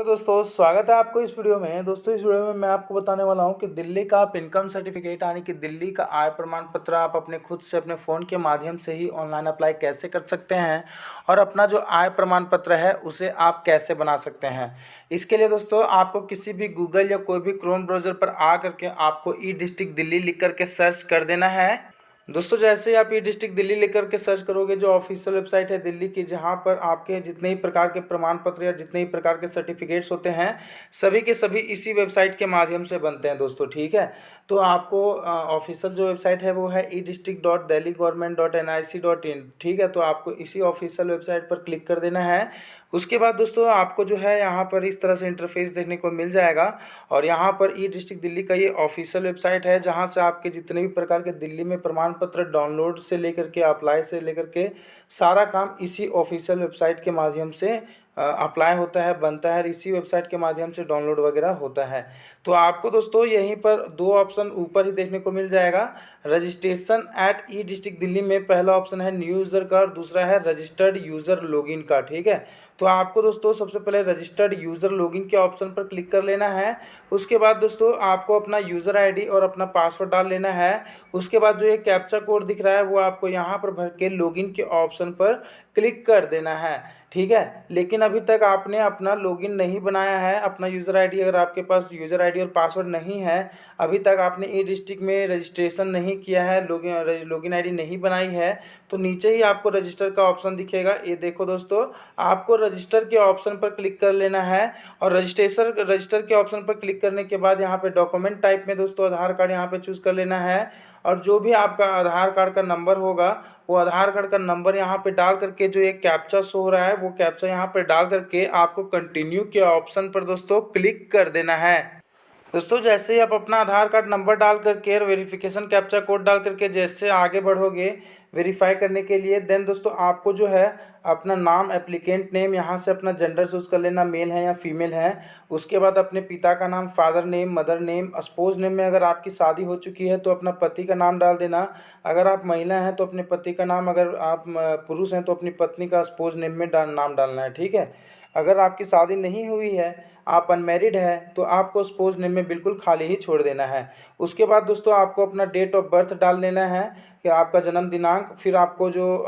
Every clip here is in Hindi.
दोस्तों, स्वागत है आपको इस वीडियो में। दोस्तों, इस वीडियो में मैं आपको बताने वाला हूं कि दिल्ली का आप इनकम सर्टिफिकेट यानी कि दिल्ली का आय प्रमाण पत्र आप अपने खुद से अपने फ़ोन के माध्यम से ही ऑनलाइन अप्लाई कैसे कर सकते हैं और अपना जो आय प्रमाण पत्र है उसे आप कैसे बना सकते हैं। इसके लिए दोस्तों आपको किसी भी गूगल या कोई भी क्रोम ब्राउज़र पर आ करके आपको ई डिस्ट्रिक्ट दिल्ली लिख करके सर्च कर देना है। दोस्तों, जैसे ही आप ये डिस्ट्रिक्ट दिल्ली लेकर के सर्च करोगे, जो ऑफिशियल वेबसाइट है दिल्ली की, जहाँ पर आपके जितने ही प्रकार के प्रमाण पत्र या जितने ही प्रकार के सर्टिफिकेट्स होते हैं सभी के सभी इसी वेबसाइट के माध्यम से बनते हैं दोस्तों। ठीक है, तो आपको ऑफिशियल जो वेबसाइट है वो है e-district.delhi-government.nic.in। ठीक है, तो आपको इसी ऑफिशियल वेबसाइट पर क्लिक कर देना है। उसके बाद दोस्तों आपको जो है यहाँ पर इस तरह से इंटरफेस देखने को मिल जाएगा और यहाँ पर ई डिस्ट्रिक्ट दिल्ली का ये ऑफिशियल वेबसाइट है, जहाँ से आपके जितने भी प्रकार के दिल्ली में प्रमाण पत्र डाउनलोड से लेकर के अप्लाई से लेकर के सारा काम इसी ऑफिशियल वेबसाइट के माध्यम से अप्लाई होता है, बनता है, इसी वेबसाइट के माध्यम से डाउनलोड वगैरह होता है। तो आपको दोस्तों यहीं पर दो ऑप्शन ऊपर ही देखने को मिल जाएगा। Registration at E district Delhi में पहला ऑप्शन है न्यू यूज़र का और दूसरा है रजिस्टर्ड यूज़र लॉगिन का। ठीक है, तो आपको दोस्तों सबसे पहले रजिस्टर्ड यूज़र लॉगिन के ऑप्शन पर क्लिक कर लेना है। उसके बाद दोस्तों आपको अपना यूज़र आईडी और अपना पासवर्ड डाल लेना है। उसके बाद जो ये कैप्चा कोड दिख रहा है वो आपको यहाँ पर भर के लॉगिन के ऑप्शन पर क्लिक कर देना है। ठीक है, लेकिन अभी तक आपने अपना लॉगिन नहीं बनाया है, अपना यूज़र आईडी, अगर आपके पास यूज़र आईडी और पासवर्ड नहीं है, अभी तक आपने ई डिस्ट्रिक्ट में रजिस्ट्रेशन नहीं किया है, लॉगिन आईडी नहीं बनाई है, तो नीचे ही आपको रजिस्टर का ऑप्शन दिखेगा। ये देखो दोस्तों, आपको रजिस्टर के ऑप्शन पर क्लिक कर लेना है और रजिस्टर के ऑप्शन पर क्लिक करने के बाद यहाँ पे डॉक्यूमेंट टाइप में दोस्तों आधार कार्ड यहाँ पे चूज़ कर लेना है और जो भी आपका आधार कार्ड का नंबर होगा वो आधार कार्ड का नंबर यहाँ पे डाल करके जो एक कैप्चा शो हो रहा है वो कैप्चा यहाँ पे डाल करके आपको कंटिन्यू के ऑप्शन पर दोस्तों क्लिक कर देना है। दोस्तों, जैसे ही आप अपना आधार कार्ड नंबर डाल करके वेरिफिकेशन कैप्चा कोड डाल करके जैसे आगे बढ़ोगे वेरीफाई करने के लिए, देन दोस्तों आपको जो है अपना नाम, एप्लीकेंट नेम, यहाँ से अपना जेंडर चूज़ कर लेना, मेल है या फीमेल है। उसके बाद अपने पिता का नाम, father name, mother name, suppose name में अगर आपकी शादी हो चुकी है तो अपना पति का नाम डाल देना। अगर आप महिला हैं तो अपने पति का नाम, अगर आप पुरुष हैं तो अपनी पत्नी का स्पोज नेम में नाम डालना है। ठीक है, अगर आपकी शादी नहीं हुई है, आप अनमेरिड है, तो आपको स्पोज नेम में बिल्कुल खाली ही छोड़ देना है। उसके बाद दोस्तों आपको अपना डेट ऑफ बर्थ डाल देना है कि आपका जन्म दिनांक, फिर आपको जो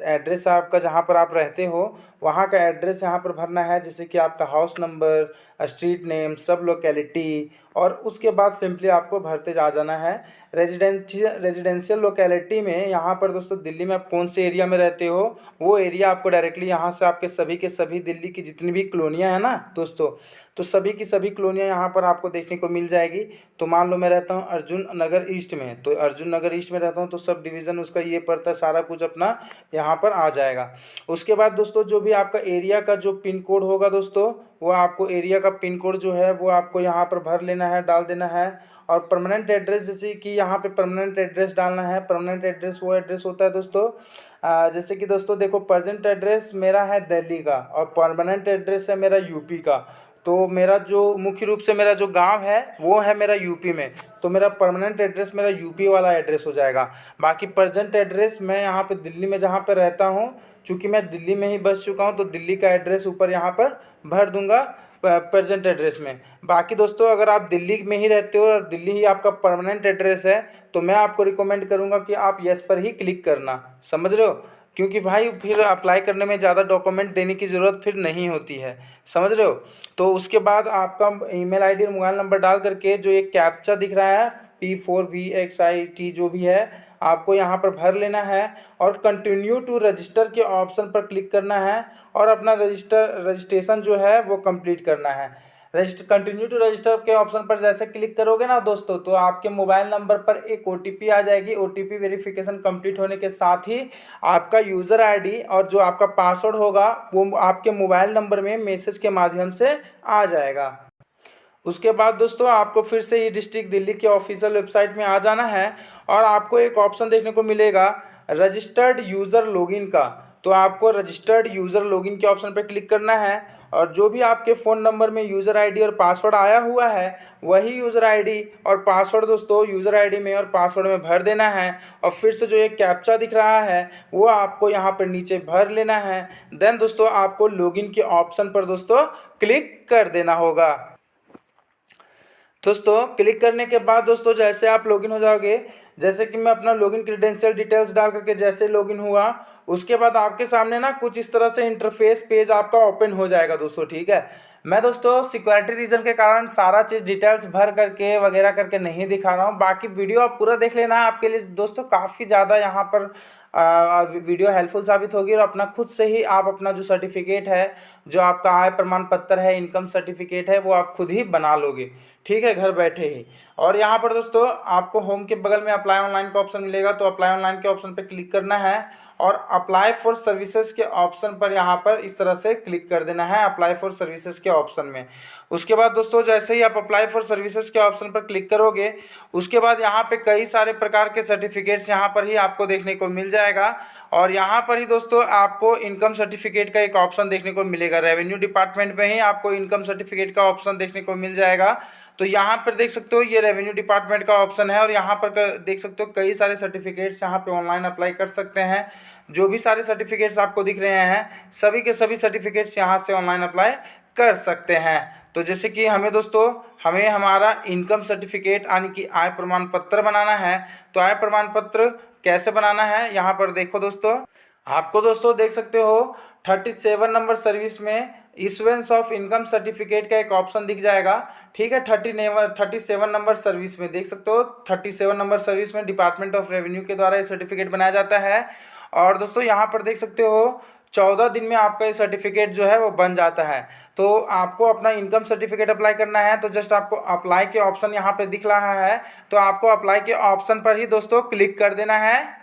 एड्रेस है आपका जहाँ पर आप रहते हो वहाँ का एड्रेस यहाँ पर भरना है, जैसे कि आपका हाउस नंबर, स्ट्रीट नेम, सब लोकेलिटी, और उसके बाद सिंपली आपको भरते जा जाना है। रेजिडेंशियल लोकेलिटी में यहाँ पर दोस्तों दिल्ली में आप कौन से एरिया में रहते हो वो एरिया आपको डायरेक्टली यहाँ से आपके सभी के सभी दिल्ली की जितनी भी कॉलोनियाँ हैं ना दोस्तों, तो सभी की सभी कॉलोनियाँ यहाँ पर आपको देखने को मिल जाएगी। तो मान लो मैं रहता हूँ अर्जुन नगर ईस्ट में, तो अर्जुन नगर ईस्ट में रहता हूँ तो सब डिवीज़न उसका ये पड़ता है, सारा कुछ अपना यहाँ पर आ जाएगा। उसके बाद दोस्तों जो भी आपका एरिया का जो पिन कोड होगा दोस्तों, वो आपको एरिया का पिन कोड जो है वो आपको यहाँ पर भर लेना है, डाल देना है। और परमानेंट एड्रेस, जैसे कि यहाँ पे परमानेंट एड्रेस डालना है। परमानेंट एड्रेस वो एड्रेस होता है दोस्तों, जैसे कि दोस्तों देखो, प्रेजेंट एड्रेस मेरा है दिल्ली का और परमानेंट एड्रेस है मेरा यूपी का। तो मेरा जो मुख्य रूप से मेरा जो गांव है वो है मेरा यूपी में, तो मेरा परमानेंट एड्रेस मेरा यूपी वाला एड्रेस हो जाएगा। बाकी प्रेजेंट एड्रेस मैं यहाँ पे दिल्ली में जहाँ पे रहता हूँ, चूँकि मैं दिल्ली में ही बस चुका हूँ, तो दिल्ली का एड्रेस ऊपर यहाँ पर भर दूंगा प्रेजेंट एड्रेस में। बाकी दोस्तों अगर आप दिल्ली में ही रहते हो और दिल्ली ही आपका परमानेंट एड्रेस है तो मैं आपको रिकमेंड करूँगा कि आप यस पर ही क्लिक करना, समझ रहे हो, क्योंकि भाई फिर अप्लाई करने में ज़्यादा डॉक्यूमेंट देने की ज़रूरत फिर नहीं होती है, समझ रहे हो। तो उसके बाद आपका ईमेल आईडी और मोबाइल नंबर डाल करके जो एक कैप्चा दिख रहा है P4VXIT जो भी है आपको यहाँ पर भर लेना है और कंटिन्यू टू रजिस्टर के ऑप्शन पर क्लिक करना है और अपना रजिस्ट्रेशन जो है वो कंप्लीट करना है। कंटिन्यू टू रजिस्टर के ऑप्शन पर जैसे क्लिक करोगे ना दोस्तों, तो आपके मोबाइल नंबर पर एक OTP आ जाएगी। OTP वेरिफिकेशन कंप्लीट होने के साथ ही आपका यूज़र आईडी और जो आपका पासवर्ड होगा वो आपके मोबाइल नंबर में मैसेज के माध्यम से आ जाएगा। उसके बाद दोस्तों आपको फिर से ये डिस्ट्रिक्ट दिल्ली के ऑफिशियल वेबसाइट में आ जाना है और आपको एक ऑप्शन देखने को मिलेगा रजिस्टर्ड यूज़र लॉगिन का। तो आपको रजिस्टर्ड यूज़र लॉगिन के ऑप्शन पर क्लिक करना है और जो भी आपके फ़ोन नंबर में यूज़र आईडी और पासवर्ड आया हुआ है वही यूज़र आईडी और पासवर्ड दोस्तों यूज़र आईडी में और पासवर्ड में भर देना है। और फिर से जो एक कैप्चा दिख रहा है वो आपको यहाँ पर नीचे भर लेना है। देन दोस्तों आपको लॉगिन के ऑप्शन पर दोस्तों क्लिक कर देना होगा। दोस्तों क्लिक करने के बाद दोस्तों जैसे आप लॉगिन हो जाओगे, जैसे कि मैं अपना लॉगिन क्रेडेंशियल डिटेल्स डाल करके जैसे लॉगिन हुआ, उसके बाद आपके सामने ना कुछ इस तरह से इंटरफेस पेज आपका ओपन हो जाएगा दोस्तों। ठीक है, मैं दोस्तों सिक्योरिटी रीज़न के कारण सारा चीज़ डिटेल्स भर करके वगैरह करके नहीं दिखा रहा हूँ। बाकी वीडियो आप पूरा देख लेना, आपके लिए दोस्तों काफ़ी ज़्यादा यहाँ पर वीडियो हेल्पफुल साबित होगी। और अपना खुद से ही आप अपना जो सर्टिफिकेट है, जो आपका आय प्रमाण पत्र है, इनकम सर्टिफिकेट है, वो आप खुद ही बना लोगे। ठीक है, घर बैठे ही। और यहाँ पर दोस्तों आपको होम के बगल में अप्लाई ऑनलाइन का ऑप्शन मिलेगा, तो अप्लाई ऑनलाइन के ऑप्शन पर क्लिक करना है और अप्लाई फॉर सर्विसेज के ऑप्शन पर यहाँ पर इस तरह से क्लिक कर देना है, अप्लाई फॉर सर्विसेज के ऑप्शन में। उसके बाद दोस्तों जैसे ही आप अप्लाई फॉर सर्विसेज के ऑप्शन पर क्लिक करोगे, उसके बाद यहाँ पे कई सारे प्रकार के सर्टिफिकेट्स यहाँ पर ही आपको देखने को मिल जाएगा। और यहाँ पर ही दोस्तों आपको इनकम सर्टिफिकेट का एक ऑप्शन देखने को मिलेगा। रेवेन्यू डिपार्टमेंट में ही आपको इनकम सर्टिफिकेट का ऑप्शन देखने को मिल जाएगा। तो यहाँ पर देख सकते हो ये रेवेन्यू डिपार्टमेंट का ऑप्शन है और यहाँ पर देख सकते हो कई सारे सर्टिफिकेट्स यहाँ पे ऑनलाइन अप्लाई कर सकते हैं। जो भी सारे सर्टिफिकेट्स आपको दिख रहे हैं सभी के सभी सर्टिफिकेट्स यहाँ से ऑनलाइन अप्लाई कर सकते हैं। तो जैसे कि हमें हमारा इनकम सर्टिफिकेट यानी कि आय प्रमाण पत्र बनाना है। तो आय प्रमाण पत्र कैसे बनाना है यहाँ पर देखो दोस्तों, आपको दोस्तों देख सकते हो 37 नंबर सर्विस में इशुएंस ऑफ इनकम सर्टिफिकेट का एक ऑप्शन दिख जाएगा। ठीक है, 37 नंबर सर्विस में देख सकते हो 37 नंबर सर्विस में डिपार्टमेंट ऑफ रेवेन्यू के द्वारा ये सर्टिफिकेट बनाया जाता है। और दोस्तों यहाँ पर देख सकते हो 14 दिन में आपका ये सर्टिफिकेट जो है वो बन जाता है। तो आपको अपना इनकम सर्टिफिकेट अप्लाई करना है, तो जस्ट आपको अप्लाई के ऑप्शन यहाँ पे दिख रहा है, तो आपको अप्लाई के ऑप्शन पर ही दोस्तों क्लिक कर देना है।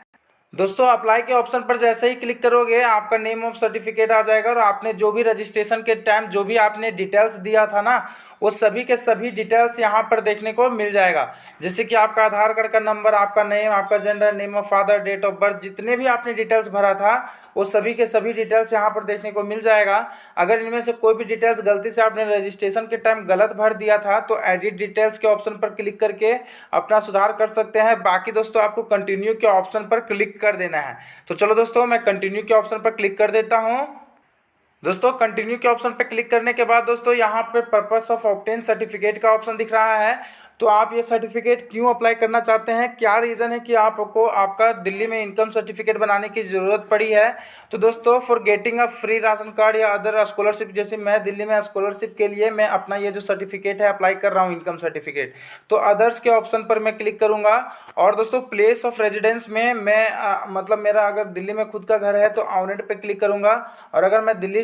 दोस्तों अप्लाई के ऑप्शन पर जैसे ही क्लिक करोगे आपका नेम ऑफ सर्टिफिकेट आ जाएगा और आपने जो भी रजिस्ट्रेशन के टाइम जो भी आपने डिटेल्स दिया था ना वो सभी के सभी डिटेल्स यहाँ पर देखने को मिल जाएगा। जैसे कि आपका आधार कार्ड का नंबर, आपका नेम, आपका gender, name of father, date of birth, जितने भी आपने डिटेल्स भरा था वो सभी के सभी डिटेल्स यहाँ पर देखने को मिल जाएगा। अगर इनमें से कोई भी डिटेल्स गलती से आपने रजिस्ट्रेशन के टाइम गलत भर दिया था तो एडिट डिटेल्स के ऑप्शन पर क्लिक करके अपना सुधार कर सकते हैं। बाकी दोस्तों आपको कंटिन्यू के ऑप्शन पर क्लिक कर देना है। तो चलो दोस्तों मैं कंटिन्यू के ऑप्शन पर क्लिक कर देता हूँ। दोस्तों कंटिन्यू के ऑप्शन पर क्लिक करने के बाद दोस्तों यहाँ पे पर्पस ऑफ ऑब्टेन सर्टिफिकेट का ऑप्शन दिख रहा है। तो आप ये सर्टिफिकेट क्यों अप्लाई करना चाहते हैं, क्या रीज़न है कि आपको आपका दिल्ली में इनकम सर्टिफिकेट बनाने की ज़रूरत पड़ी है। तो दोस्तों for getting a free ration card या अदर स्कॉलरशिप, जैसे मैं दिल्ली में स्कॉलरशिप के लिए मैं अपना ये जो सर्टिफिकेट है अप्लाई कर रहा हूँ इनकम सर्टिफिकेट, तो अदर्स के ऑप्शन पर मैं क्लिक करूँगा। और दोस्तों प्लेस ऑफ रेजिडेंस में मैं मतलब मेरा अगर दिल्ली में खुद का घर है तो ऑनेट पे क्लिक करूँगा। और अगर मैं दिल्ली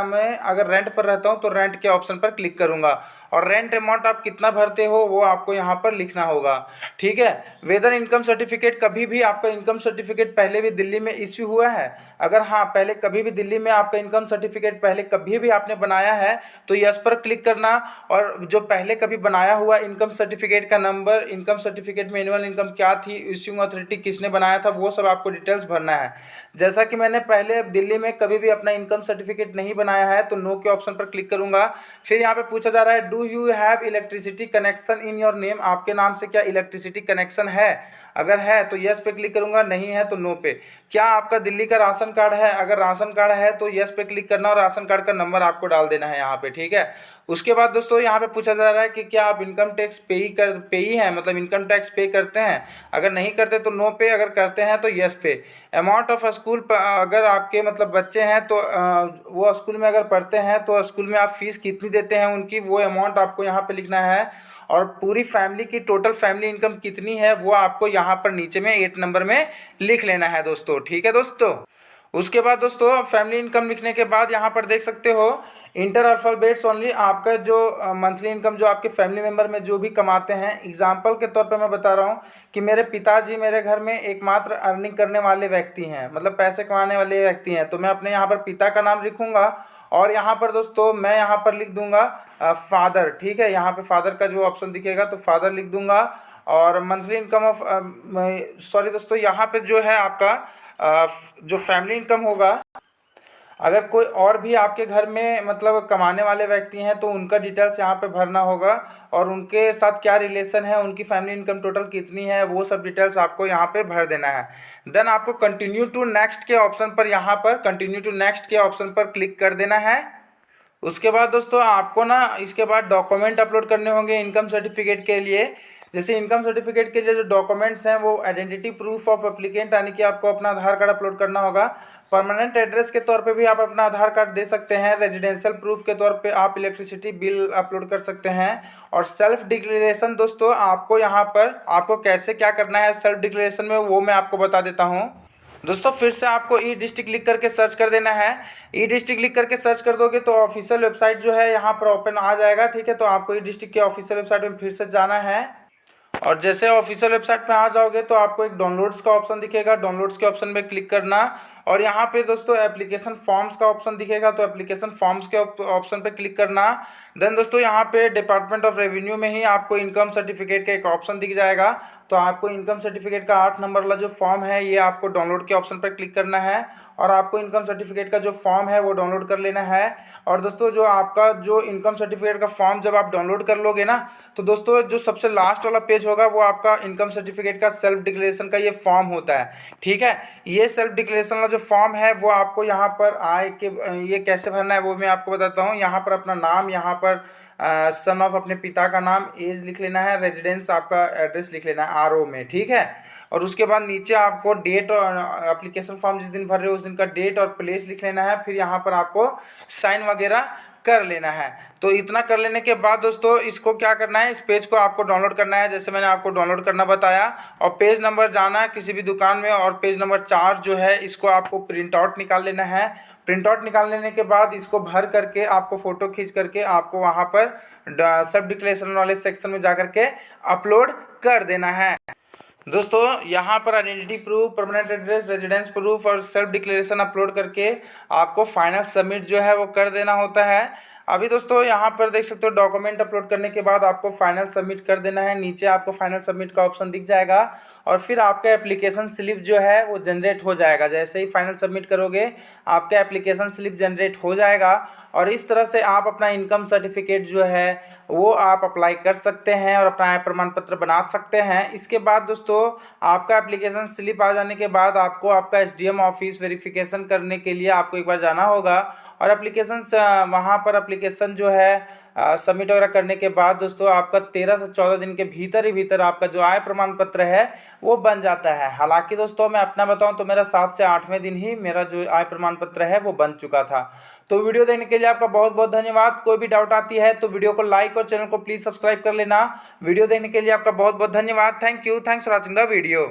में अगर रेंट पर रहता हूँ तो रेंट के ऑप्शन पर क्लिक करूँगा। और रेंट अमाउंट आप कितना भरते हो वो आपको यहाँ पर लिखना होगा। ठीक है, वेदर इनकम सर्टिफिकेट, कभी भी आपका इनकम सर्टिफिकेट पहले भी दिल्ली में इश्यू हुआ है, अगर हाँ पहले कभी भी दिल्ली में आपका इनकम सर्टिफिकेट पहले कभी भी आपने बनाया है तो यस पर क्लिक करना। और जो पहले कभी बनाया हुआ इनकम सर्टिफिकेट का नंबर, इनकम सर्टिफिकेट में एनुअल इनकम क्या थी, इश्यूइंग अथॉरिटी किसने बनाया था, वो सब आपको डिटेल्स भरना है। जैसा कि मैंने पहले दिल्ली में कभी भी अपना इनकम सर्टिफिकेट नहीं बनाया है तो नो के ऑप्शन पर क्लिक करूंगा। फिर यहाँ पे पूछा जा रहा है do you have electricity connection in your name, आपके नाम से क्या इलेक्ट्रिसिटी कनेक्शन है, अगर है तो यस पे क्लिक करूंगा, नहीं है तो नो पे। क्या आपका दिल्ली का राशन कार्ड है, अगर राशन कार्ड है तो यस पे क्लिक करना और राशन कार्ड का नंबर आपको डाल देना है यहाँ पे। ठीक है, उसके बाद दोस्तों यहाँ पे पूछा जा रहा है कि क्या आप इनकम टैक्स पेई हैं, मतलब इनकम टैक्स पे करते हैं, अगर नहीं करते तो नो पे, अगर करते हैं तो यस पे। अमाउंट ऑफ स्कूल, अगर आपके मतलब बच्चे हैं तो वो स्कूल में अगर पढ़ते हैं तो स्कूल में आप फीस कितनी देते हैं उनकी, वो अमाउंट आपको यहाँ पे लिखना है। और पूरी फैमिली की टोटल फैमिली इनकम कितनी है वो आपको यहाँ पर नीचे में 8 नंबर में लिख लेना है दोस्तों। ठीक है दोस्तों, उसके बाद दोस्तों फैमिली इनकम लिखने के बाद यहाँ पर देख सकते हो इंटर अल्फ़ाबेट्स ओनली, आपका जो मंथली इनकम जो आपके फैमिली मेम्बर में जो भी कमाते हैं। एग्जांपल के तौर पे मैं बता रहा हूँ कि मेरे पिताजी मेरे घर में एकमात्र अर्निंग करने वाले व्यक्ति हैं, मतलब पैसे कमाने वाले व्यक्ति हैं, तो मैं अपने यहाँ पर पिता का नाम लिखूँगा। और यहाँ पर दोस्तों मैं यहाँ पर लिख दूँगा फादर। ठीक है, यहाँ पे फादर का जो ऑप्शन दिखेगा तो फादर लिख दूँगा। और मंथली इनकम ऑफ सॉरी दोस्तों यहाँ पे जो है आपका जो फैमिली इनकम होगा, अगर कोई और भी आपके घर में मतलब कमाने वाले व्यक्ति हैं तो उनका डिटेल्स यहाँ पे भरना होगा, और उनके साथ क्या रिलेशन है, उनकी फैमिली इनकम टोटल कितनी है, वो सब डिटेल्स आपको यहाँ पे भर देना है। देन आपको कंटिन्यू टू नेक्स्ट के ऑप्शन पर, यहाँ पर कंटिन्यू टू नेक्स्ट के ऑप्शन पर क्लिक कर देना है। उसके बाद दोस्तों आपको ना इसके बाद डॉक्यूमेंट अपलोड करने होंगे इनकम सर्टिफिकेट के लिए। जैसे इनकम सर्टिफिकेट के लिए जो डॉक्यूमेंट्स हैं वो आइडेंटिटी प्रूफ ऑफ एप्लीकेंट, यानी कि आपको अपना आधार कार्ड अपलोड करना होगा। परमानेंट एड्रेस के तौर पे भी आप अपना आधार कार्ड दे सकते हैं। रेजिडेंशियल प्रूफ के तौर पे आप इलेक्ट्रिसिटी बिल अपलोड कर सकते हैं। और सेल्फ डिक्लेरेशन दोस्तों आपको यहाँ पर आपको कैसे क्या करना है सेल्फ डिक्लेरेशन में, वो मैं आपको बता देता हूँ। दोस्तों फिर से आपको ई डिस्ट्रिक्ट लिख करके सर्च कर देना है। ई डिस्ट्रिक्ट लिख करके सर्च कर दोगे तो ऑफिशियल वेबसाइट जो है यहाँ पर ओपन आ जाएगा, ठीक है। तो आपको ई डिस्ट्रिक्ट के ऑफिशियल वेबसाइट में फिर से जाना है, और जैसे ऑफिशियल वेबसाइट पे आ जाओगे तो आपको एक डाउनलोड्स का ऑप्शन दिखेगा, डाउनलोड्स के ऑप्शन पे क्लिक करना। और यहाँ पे दोस्तों एप्लीकेशन फॉर्म्स का ऑप्शन दिखेगा, तो एप्लीकेशन फॉर्म्स के ऑप्शन पे क्लिक करना। देन दोस्तों यहाँ पे डिपार्टमेंट ऑफ रेवेन्यू में ही आपको इनकम सर्टिफिकेट का एक ऑप्शन दिख जाएगा, तो आपको इनकम सर्टिफिकेट का 8 नंबर वाला जो फॉर्म है ये आपको डाउनलोड के ऑप्शन पर क्लिक करना है, और आपको इनकम सर्टिफिकेट का जो फॉर्म है वो डाउनलोड कर लेना है। और दोस्तों जो आपका जो इनकम सर्टिफिकेट का फॉर्म जब आप डाउनलोड कर लोगे ना, तो दोस्तों जो सबसे लास्ट वाला पेज होगा वो आपका इनकम सर्टिफिकेट का सेल्फ डिक्लेरेशन का ये फॉर्म होता है, ठीक है। ये सेल्फ डिक्लेरेशन वाला जो फॉर्म है वो आपको यहाँ पर आए के ये कैसे भरना है वो मैं आपको बताता हूँ। यहाँ पर अपना नाम, यहाँ पर सन ऑफ अपने पिता का नाम, एज लिख लेना है, रेजिडेंस आपका एड्रेस लिख लेना है आरओ में, ठीक है। और उसके बाद नीचे आपको डेट और एप्लीकेशन फॉर्म जिस दिन भर रहे हो उस दिन का डेट और प्लेस लिख लेना है। फिर यहाँ पर आपको साइन वगैरह कर लेना है। तो इतना कर लेने के बाद दोस्तों इसको क्या करना है, इस पेज को आपको डाउनलोड करना है, जैसे मैंने आपको डाउनलोड करना बताया। और पेज नंबर जाना है किसी भी दुकान में, और पेज नंबर 4 जो है इसको आपको प्रिंट आउट निकाल लेना है। प्रिंट आउट निकाल लेने के बाद इसको भर करके आपको फ़ोटो खींच करके आपको वहाँ पर सब डिक्लेरेशन वाले सेक्शन में जा करके अपलोड कर देना है। दोस्तों यहाँ पर identity proof, permanent address, residence proof और सेल्फ डिक्लेरेशन अपलोड करके आपको फाइनल सबमिट जो है वो कर देना होता है। अभी दोस्तों यहाँ पर देख सकते हो डॉक्यूमेंट अपलोड करने के बाद आपको फाइनल सबमिट कर देना है। नीचे आपको फाइनल सबमिट का ऑप्शन दिख जाएगा, और फिर आपका एप्लीकेशन स्लिप जो है वो जनरेट हो जाएगा। जैसे ही फाइनल सबमिट करोगे आपका एप्लीकेशन स्लिप जनरेट हो जाएगा, और इस तरह से आप अपना इनकम सर्टिफिकेट जो है वो आप अप्लाई कर सकते हैं और अपना आय प्रमाण पत्र बना सकते हैं। इसके बाद दोस्तों आपका एप्लीकेशन स्लिप आ जाने के बाद आपको आपका एसडीएम ऑफिस वेरिफिकेशन करने के लिए आपको एक बार जाना होगा, और एप्लीकेशन वहाँ पर एप्लीकेशन जो है सबमिट वगैरह करने के बाद दोस्तों आपका 13 से 14 दिन के भीतर ही भीतर आपका जो आय प्रमाण पत्र है वो बन जाता है। हालांकि दोस्तों मैं अपना बताऊं तो मेरा 7 से 8वें दिन ही मेरा जो आय प्रमाण पत्र है वो बन चुका था। तो वीडियो देखने के लिए आपका बहुत बहुत धन्यवाद। कोई भी डाउट आती है तो वीडियो को लाइक और चैनल को प्लीज़ सब्सक्राइब कर लेना। वीडियो देखने के लिए आपका बहुत बहुत धन्यवाद। Thank you, thanks for watching the video.